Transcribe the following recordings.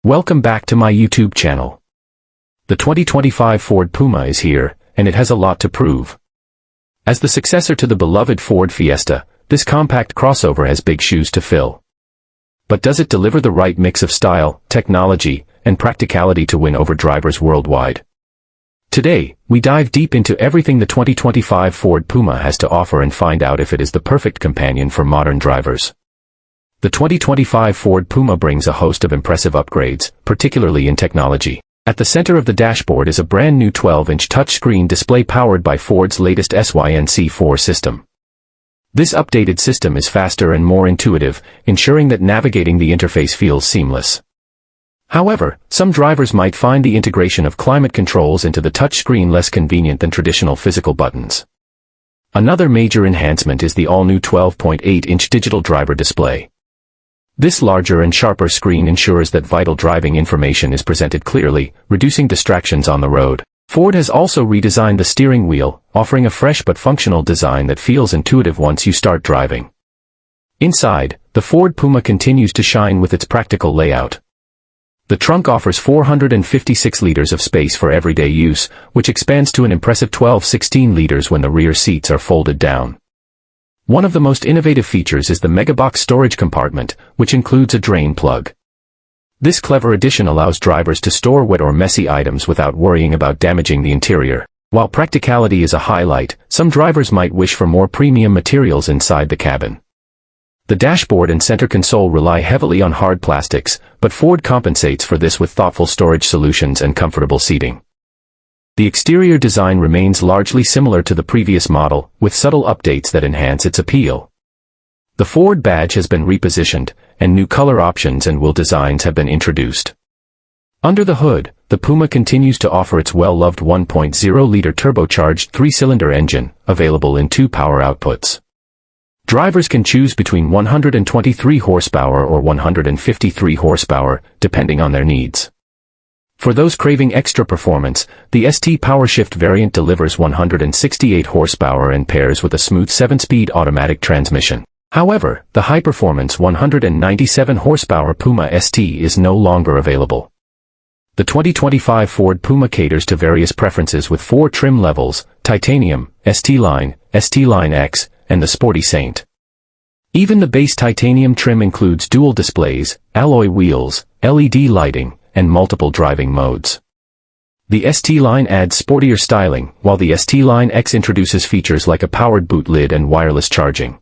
Welcome back to my YouTube channel. The 2025 Ford Puma is here, and it has a lot to prove. As the successor to the beloved Ford Fiesta, this compact crossover has big shoes to fill. But does it deliver the right mix of style, technology, and practicality to win over drivers worldwide? Today, we dive deep into everything the 2025 Ford Puma has to offer and find out if it is the perfect companion for modern drivers. The 2025 Ford Puma brings a host of impressive upgrades, particularly in technology. At the center of the dashboard is a brand new 12-inch touchscreen display powered by Ford's latest SYNC4 system. This updated system is faster and more intuitive, ensuring that navigating the interface feels seamless. However, some drivers might find the integration of climate controls into the touchscreen less convenient than traditional physical buttons. Another major enhancement is the all-new 12.8-inch digital driver display. This larger and sharper screen ensures that vital driving information is presented clearly, reducing distractions on the road. Ford has also redesigned the steering wheel, offering a fresh but functional design that feels intuitive once you start driving. Inside, the Ford Puma continues to shine with its practical layout. The trunk offers 456 liters of space for everyday use, which expands to an impressive 16 liters when the rear seats are folded down. One of the most innovative features is the Megabox storage compartment, which includes a drain plug. This clever addition allows drivers to store wet or messy items without worrying about damaging the interior. While practicality is a highlight, some drivers might wish for more premium materials inside the cabin. The dashboard and center console rely heavily on hard plastics, but Ford compensates for this with thoughtful storage solutions and comfortable seating. The exterior design remains largely similar to the previous model, with subtle updates that enhance its appeal. The Ford badge has been repositioned, and new color options and wheel designs have been introduced. Under the hood, the Puma continues to offer its well-loved 1.0-liter turbocharged 3-cylinder engine, available in 2 power outputs. Drivers can choose between 123 horsepower or 153 horsepower, depending on their needs. For those craving extra performance, the ST PowerShift variant delivers 168 horsepower and pairs with a smooth 7-speed automatic transmission. However, the high-performance 197 horsepower Puma ST is no longer available. The 2025 Ford Puma caters to various preferences with 4 trim levels: Titanium, ST-Line, ST-Line X, and the Sporty Saint. Even the base titanium trim includes dual displays, alloy wheels, LED lighting, and multiple driving modes. The ST-Line adds sportier styling, while the ST-Line X introduces features like a powered boot lid and wireless charging.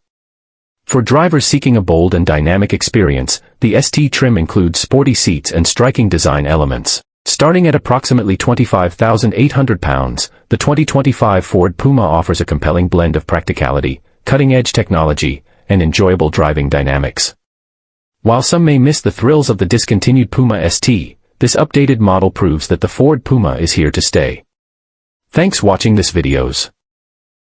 For drivers seeking a bold and dynamic experience, the ST trim includes sporty seats and striking design elements. Starting at approximately 25,800 pounds, the 2025 Ford Puma offers a compelling blend of practicality, cutting-edge technology, and enjoyable driving dynamics. While some may miss the thrills of the discontinued Puma ST, this updated model proves that the Ford Puma is here to stay. Thanks for watching this videos.